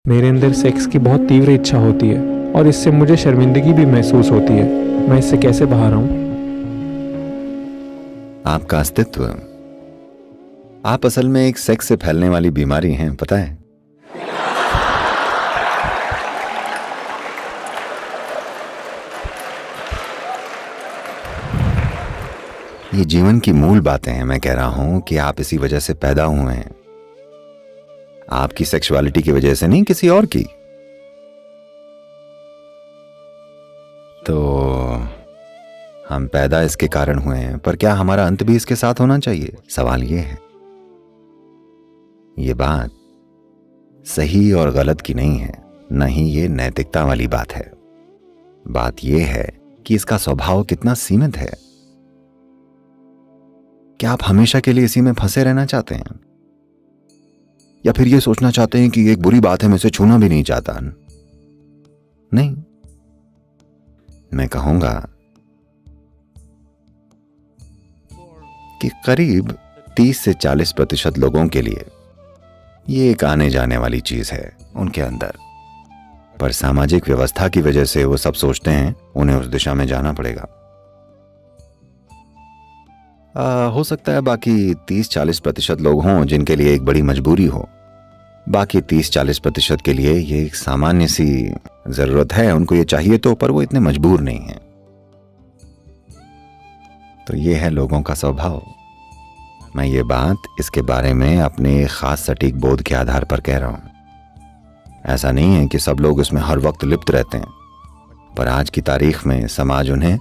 मेरे अंदर सेक्स की बहुत तीव्र इच्छा होती है और इससे मुझे शर्मिंदगी भी महसूस होती है। मैं इससे कैसे बाहर आऊं? आपका अस्तित्व, आप असल में एक सेक्स से फैलने वाली बीमारी हैं, पता है? ये जीवन की मूल बातें हैं। मैं कह रहा हूं कि आप इसी वजह से पैदा हुए हैं, आपकी सेक्सुअलिटी की वजह से नहीं, किसी और की। तो हम पैदा इसके कारण हुए हैं, पर क्या हमारा अंत भी इसके साथ होना चाहिए? सवाल ये है। ये बात सही और गलत की नहीं है, न ही ये नैतिकता वाली बात है। बात यह है कि इसका स्वभाव कितना सीमित है। क्या आप हमेशा के लिए इसी में फंसे रहना चाहते हैं, या फिर ये सोचना चाहते हैं कि ये एक बुरी बात है, मैं इसे छूना भी नहीं चाहता? नहीं, मैं कहूंगा कि करीब 30 से 40% लोगों के लिए ये एक आने जाने वाली चीज है उनके अंदर, पर सामाजिक व्यवस्था की वजह से वो सब सोचते हैं उन्हें उस दिशा में जाना पड़ेगा। हो सकता है बाकी 30-40% लोग हों जिनके लिए एक बड़ी मजबूरी हो। बाकी 30-40% के लिए ये एक सामान्य सी जरूरत है, उनको ये चाहिए तो, पर वो इतने मजबूर नहीं हैं। तो ये है लोगों का स्वभाव। मैं ये बात इसके बारे में अपने खास सटीक बोध के आधार पर कह रहा हूं। ऐसा नहीं है कि सब लोग इसमें हर वक्त लिप्त रहते हैं, पर आज की तारीख में समाज उन्हें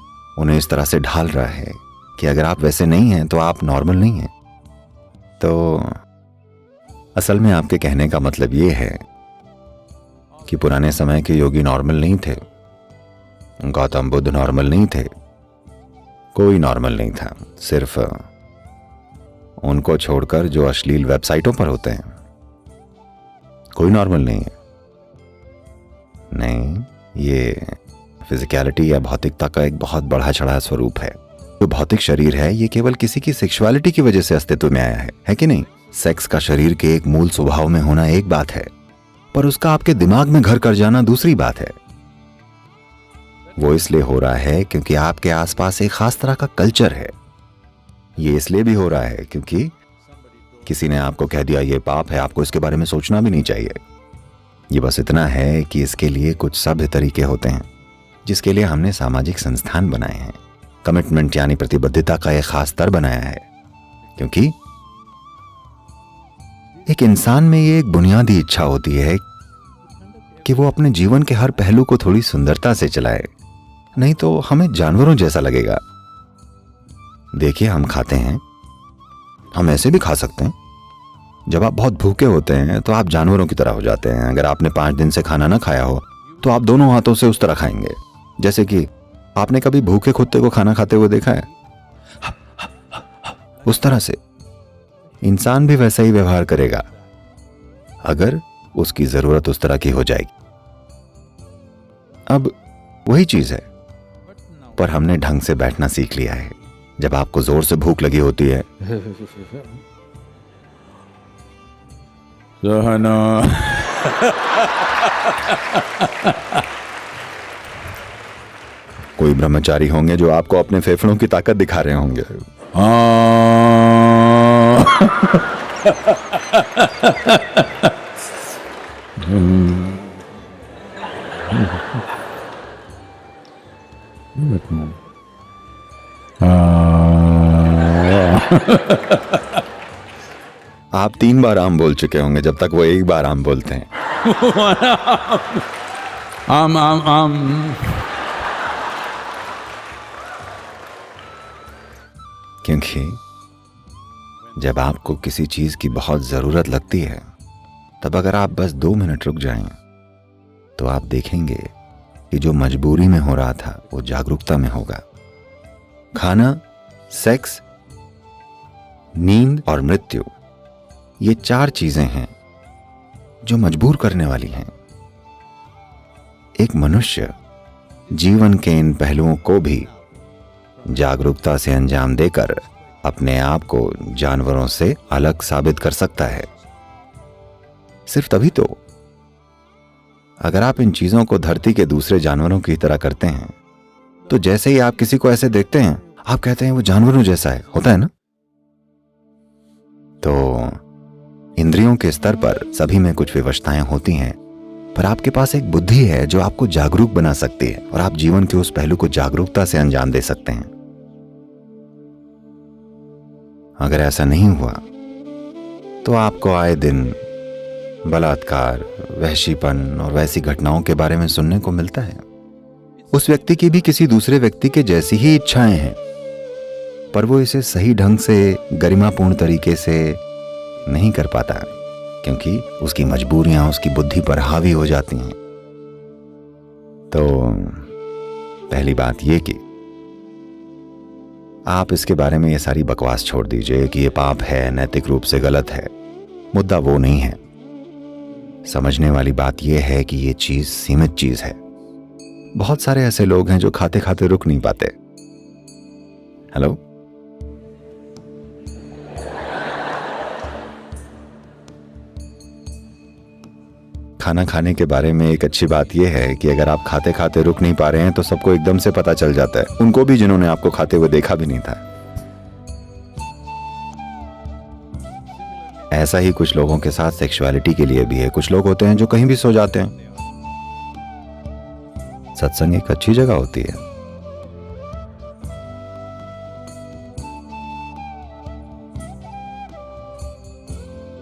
इस तरह से ढाल रहा है कि अगर आप वैसे नहीं हैं तो आप नॉर्मल नहीं हैं। तो असल में आपके कहने का मतलब ये है कि पुराने समय के योगी नॉर्मल नहीं थे, गौतम बुद्ध नॉर्मल नहीं थे, कोई नॉर्मल नहीं था, सिर्फ उनको छोड़कर जो अश्लील वेबसाइटों पर होते हैं, कोई नॉर्मल नहीं है। नहीं, ये फिजिकलिटी या भौतिकता का एक बहुत बढ़ा चढ़ा स्वरूप है। जो भौतिक शरीर है ये केवल किसी की सेक्सुअलिटी की वजह से अस्तित्व में आया है कि नहीं? सेक्स का शरीर के एक मूल स्वभाव में होना एक बात है, पर उसका आपके दिमाग में घर कर जाना दूसरी बात है। वो इसलिए हो रहा है क्योंकि आपके आसपास एक खास तरह का कल्चर है। ये इसलिए भी हो रहा है क्योंकि किसी ने आपको कह दिया ये पाप है, आपको इसके बारे में सोचना भी नहीं चाहिए। ये बस इतना है कि इसके लिए कुछ सभ्य तरीके होते हैं जिसके लिए हमने सामाजिक संस्थान बनाए हैं। कमिटमेंट यानी प्रतिबद्धता का एक खास स्तर बनाया है, क्योंकि एक इंसान में ये एक बुनियादी इच्छा होती है कि वो अपने जीवन के हर पहलू को थोड़ी सुंदरता से चलाए, नहीं तो हमें जानवरों जैसा लगेगा। देखिए, हम खाते हैं, हम ऐसे भी खा सकते हैं। जब आप बहुत भूखे होते हैं तो आप जानवरों की तरह हो जाते हैं। अगर आपने 5 दिन से खाना ना खाया हो तो आप दोनों हाथों से उस तरह खाएंगे, जैसे कि आपने कभी भूखे कुत्ते को खाना खाते हुए देखा है? उस तरह से इंसान भी वैसा ही व्यवहार करेगा अगर उसकी जरूरत उस तरह की हो जाएगी। अब वही चीज है, पर हमने ढंग से बैठना सीख लिया है। जब आपको जोर से भूख लगी होती है कोई ब्रह्मचारी होंगे जो आपको अपने फेफड़ों की ताकत दिखा रहे होंगे। आप 3 बार आम बोल चुके होंगे जब तक वो 1 बार आम बोलते हैं। आम आम आम। क्योंकि जब आपको किसी चीज की बहुत जरूरत लगती है, तब अगर आप बस 2 मिनट रुक जाएं तो आप देखेंगे कि जो मजबूरी में हो रहा था वो जागरूकता में होगा। खाना, सेक्स, नींद और मृत्यु, ये 4 चीजें हैं जो मजबूर करने वाली हैं। एक मनुष्य जीवन के इन पहलुओं को भी जागरूकता से अंजाम देकर अपने आप को जानवरों से अलग साबित कर सकता है। सिर्फ तभी तो अगर आप इन चीजों को धरती के दूसरे जानवरों की तरह करते हैं तो जैसे ही आप किसी को ऐसे देखते हैं आप कहते हैं वो जानवरों जैसा है, होता है ना? तो इंद्रियों के स्तर पर सभी में कुछ विवशताएं होती हैं, पर आपके पास एक बुद्धि है जो आपको जागरूक बना सकती है और आप जीवन के उस पहलू को जागरूकता से अंजाम दे सकते हैं। अगर ऐसा नहीं हुआ तो आपको आए दिन बलात्कार, वहशीपन और वैसी घटनाओं के बारे में सुनने को मिलता है। उस व्यक्ति की भी किसी दूसरे व्यक्ति के जैसी ही इच्छाएं हैं, पर वो इसे सही ढंग से, गरिमापूर्ण तरीके से नहीं कर पाता क्योंकि उसकी मजबूरियां उसकी बुद्धि पर हावी हो जाती हैं। तो पहली बात ये कि आप इसके बारे में ये सारी बकवास छोड़ दीजिए कि ये पाप है, नैतिक रूप से गलत है। मुद्दा वो नहीं है। समझने वाली बात यह है कि ये चीज सीमित चीज है। बहुत सारे ऐसे लोग हैं जो खाते खाते रुक नहीं पाते। हेलो, खाना खाने के बारे में एक अच्छी बात यह है कि अगर आप खाते खाते रुक नहीं पा रहे हैं तो सबको एकदम से पता चल जाता है, उनको भी जिन्होंने आपको खाते हुए देखा भी नहीं था। ऐसा ही कुछ लोगों के साथ सेक्सुअलिटी के लिए भी है। कुछ लोग होते हैं जो कहीं भी सो जाते हैं। सत्संग एक अच्छी जगह होती है।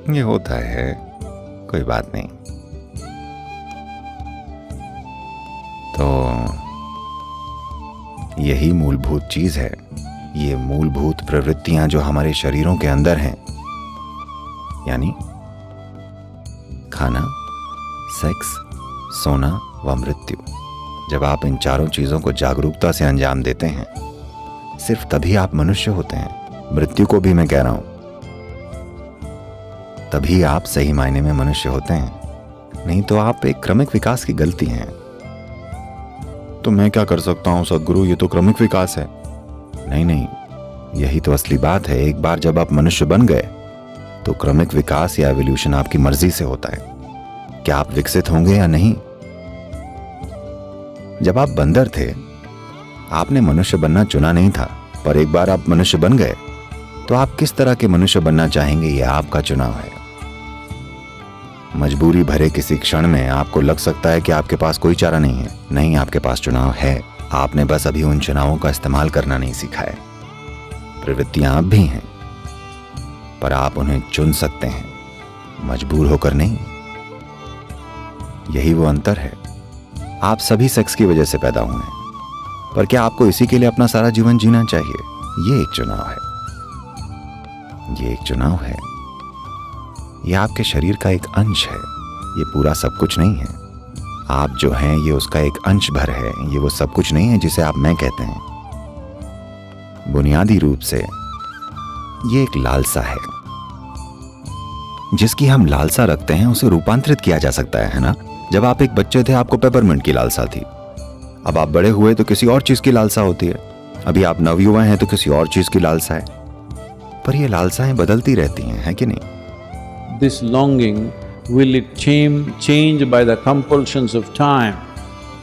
ये होता है, कोई बात नहीं। तो यही मूलभूत चीज है, ये मूलभूत प्रवृत्तियां जो हमारे शरीरों के अंदर हैं, यानी खाना, सेक्स, सोना व मृत्यु। जब आप इन चारों चीजों को जागरूकता से अंजाम देते हैं, सिर्फ तभी आप मनुष्य होते हैं। मृत्यु को भी मैं कह रहा हूं, तभी आप सही मायने में मनुष्य होते हैं। नहीं तो आप एक क्रमिक विकास की गलती हैं। तो मैं क्या कर सकता हूं सदगुरु, ये तो क्रमिक विकास है। नहीं, यही तो असली बात है। एक बार जब आप मनुष्य बन गए तो क्रमिक विकास या एवोल्यूशन आपकी मर्जी से होता है। क्या आप विकसित होंगे या नहीं? जब आप बंदर थे, आपने मनुष्य बनना चुना नहीं था, पर एक बार आप मनुष्य बन गए तो आप किस तरह के मनुष्य बनना चाहेंगे, यह आपका चुनाव है। मजबूरी भरे किसी क्षण में आपको लग सकता है कि आपके पास कोई चारा नहीं है। नहीं, आपके पास चुनाव है। आपने बस अभी उन चुनावों का इस्तेमाल करना नहीं सीखा है। प्रवृत्तियां आप भी हैं, पर आप उन्हें चुन सकते हैं, मजबूर होकर नहीं। यही वो अंतर है। आप सभी सेक्स की वजह से पैदा हुए हैं, पर क्या आपको इसी के लिए अपना सारा जीवन जीना चाहिए? ये एक चुनाव है। ये एक चुनाव है। यह आपके शरीर का एक अंश है। ये पूरा सब कुछ नहीं है। आप जो हैं ये उसका एक अंश भर है। ये वो सब कुछ नहीं है जिसे आप मैं कहते हैं। बुनियादी रूप से ये एक लालसा है। जिसकी हम लालसा रखते हैं उसे रूपांतरित किया जा सकता है ना? जब आप एक बच्चे थे आपको पेपरमिंट की लालसा थी। अब आप बड़े हुए तो किसी और चीज की लालसा होती है। अभी आप नवयुवा हैं तो किसी और चीज की लालसा है। पर ये लालसाएं बदलती रहती हैं, है कि नहीं? This longing, will it change by the compulsions of time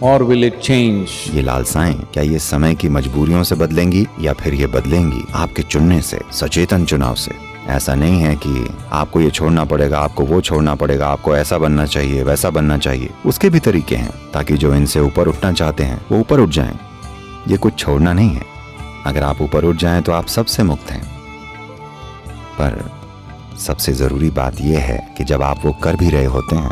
or will it change? ये लालसाएं क्या ये समय की मजबूरियों से बदलेंगी या फिर ये बदलेंगी आपके चुनने से, सचेतन चुनाव से? ऐसा नहीं है कि आपको ये छोड़ना पड़ेगा, आपको वो छोड़ना पड़ेगा, आपको ऐसा बनना चाहिए, वैसा बनना चाहिए। उसके भी तरीके हैं ताकि जो इनसे ऊपर उठना चाहते हैं वो ऊपर उठ जाएं। ये कुछ छोड़ना नहीं है। अगर आप ऊपर उठ जाएं तो आप सबसे मुक्त हैं। पर सबसे जरूरी बात यह है कि जब आप वो कर भी रहे होते हैं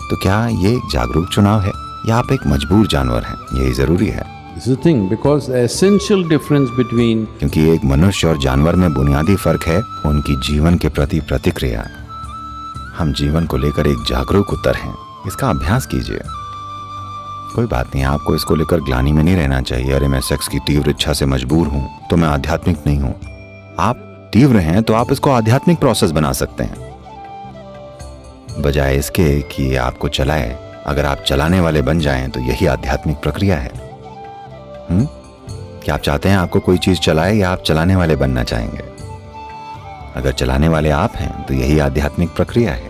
तो क्या ये एक जागरूक चुनाव है या आप एक मजबूर जानवर हैं? यही जरूरी है। This is the thing, because the essential difference between क्योंकि एक मनुष्य और जानवर में बुनियादी फर्क है उनकी जीवन के प्रति प्रतिक्रिया। हम जीवन को लेकर एक जागरूक उत्तर हैं। इसका अभ्यास कीजिए। कोई बात नहीं, आपको इसको लेकर ग्लानि में नहीं रहना चाहिए। अरे मैं सेक्स की तीव्र इच्छा से मजबूर हूं तो मैं आध्यात्मिक नहीं हूं। आप तीव्र हैं तो आप इसको आध्यात्मिक प्रोसेस बना सकते हैं, बजाय इसके कि आपको चलाए। अगर आप चलाने वाले बन जाएं तो यही आध्यात्मिक प्रक्रिया है। क्या आप चाहते हैं आपको कोई चीज चलाए या आप चलाने वाले बनना चाहेंगे? अगर चलाने वाले आप हैं तो यही आध्यात्मिक प्रक्रिया है।